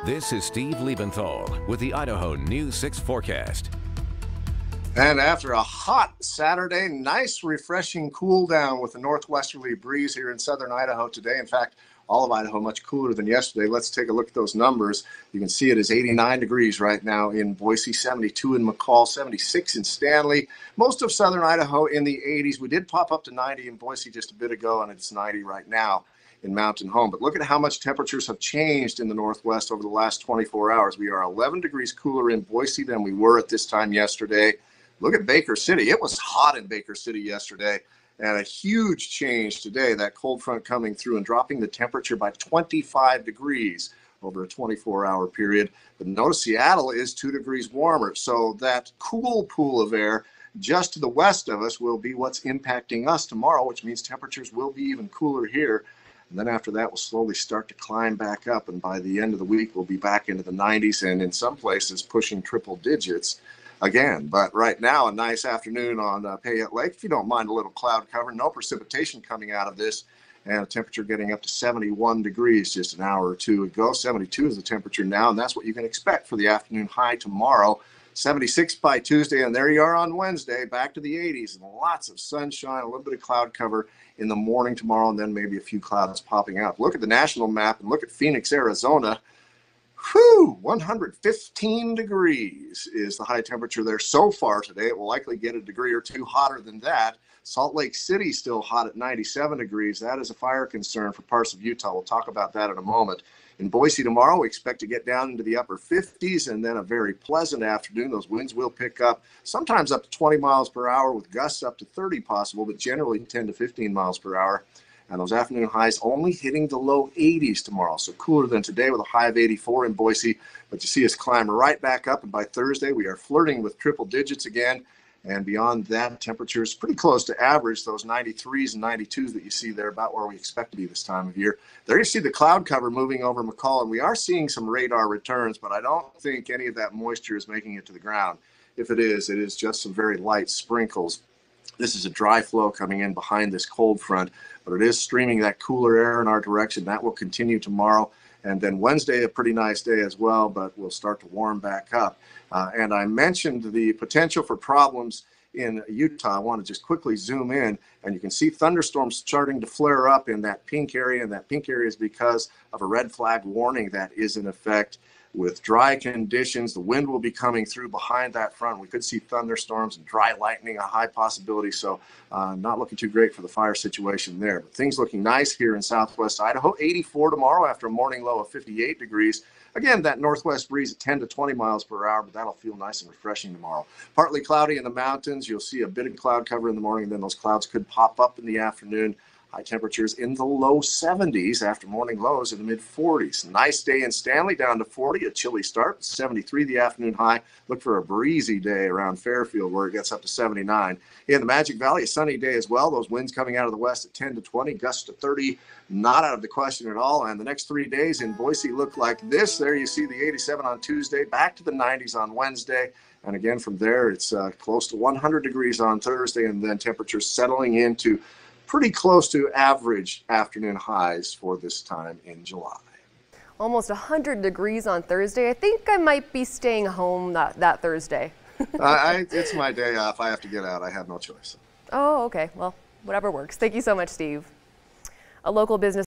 This is Steve Liebenthal with the Idaho News 6 forecast. And after a hot Saturday, nice refreshing cool down with a northwesterly breeze here in southern Idaho today. In fact, all of Idaho much cooler than yesterday. Let's take a look at those numbers. You can see it is 89 degrees right now in Boise, 72 in McCall, 76 in Stanley. Most of southern Idaho in the 80s. We did pop up to 90 in Boise just a bit ago, and it's 90 right now in Mountain Home. But look at how much temperatures have changed in the northwest over the last 24 hours. We are 11 degrees cooler in Boise than we were at this time yesterday. Look at Baker City. It was hot in Baker City yesterday, and a huge change today, that cold front coming through and dropping the temperature by 25 degrees over a 24-hour period. But notice Seattle is 2 degrees warmer. So that cool pool of air just to the west of us will be what's impacting us tomorrow, which means temperatures will be even cooler here. And then after that, we'll slowly start to climb back up. And by the end of the week, we'll be back into the 90s and in some places pushing triple digits again. But right now, a nice afternoon on Payette Lake. If you don't mind a little cloud cover, no precipitation coming out of this, and a temperature getting up to 71 degrees just an hour or two ago. 72 is the temperature now, and that's what you can expect for the afternoon high tomorrow. 76 by Tuesday, and there you are on Wednesday, back to the 80s, and lots of sunshine, a little bit of cloud cover in the morning tomorrow, and then maybe a few clouds popping up. Look at the national map and look at Phoenix, Arizona. Whew, 115 degrees is the high temperature there so far today. It will likely get a degree or two hotter than that. Salt Lake City still hot at 97 degrees. That is a fire concern for parts of Utah. We'll talk about that in a moment. In Boise tomorrow, we expect to get down into the upper 50s and then a very pleasant afternoon. Those winds will pick up, sometimes up to 20 miles per hour with gusts up to 30 possible, but generally 10 to 15 miles per hour. And those afternoon highs only hitting the low 80s tomorrow. So cooler than today with a high of 84 in Boise. But you see us climb right back up. And by Thursday, we are flirting with triple digits again. And beyond that, temperatures pretty close to average. Those 93s and 92s that you see there, about where we expect to be this time of year. There you see the cloud cover moving over McCall. And we are seeing some radar returns, but I don't think any of that moisture is making it to the ground. If it is just some very light sprinkles. This is a dry flow coming in behind this cold front, but it is streaming that cooler air in our direction. That will continue tomorrow. And then Wednesday, a pretty nice day as well, but we'll start to warm back up. And I mentioned the potential for problems in Utah. I want to just quickly zoom in, and you can see thunderstorms starting to flare up in that pink area. And that pink area is because of a red flag warning that is in effect. With dry conditions, the wind will be coming through behind that front. We could see thunderstorms and dry lightning, a high possibility. So not looking too great for the fire situation there. But things looking nice here in southwest Idaho. 84 tomorrow after a morning low of 58 degrees. Again, that northwest breeze at 10 to 20 miles per hour, but that'll feel nice and refreshing tomorrow. Partly cloudy in the mountains. You'll see a bit of cloud cover in the morning, and then those clouds could pop up in the afternoon. High temperatures in the low 70s after morning lows in the mid 40s. Nice day in Stanley, down to 40, a chilly start. 73 the afternoon high. Look for a breezy day around Fairfield where it gets up to 79. In the Magic Valley, a sunny day as well. Those winds coming out of the west at 10 to 20, gusts to 30, not out of the question at all. And the next 3 days in Boise look like this. There you see the 87 on Tuesday, back to the 90s on Wednesday. And again, from there, it's close to 100 degrees on Thursday, and then temperatures settling into pretty close to average afternoon highs for this time in July. Almost 100 degrees on Thursday. I think I might be staying home that Thursday. It's my day off. I have to get out. I have no choice. Oh, okay. Well, whatever works. Thank you so much, Steve. A local business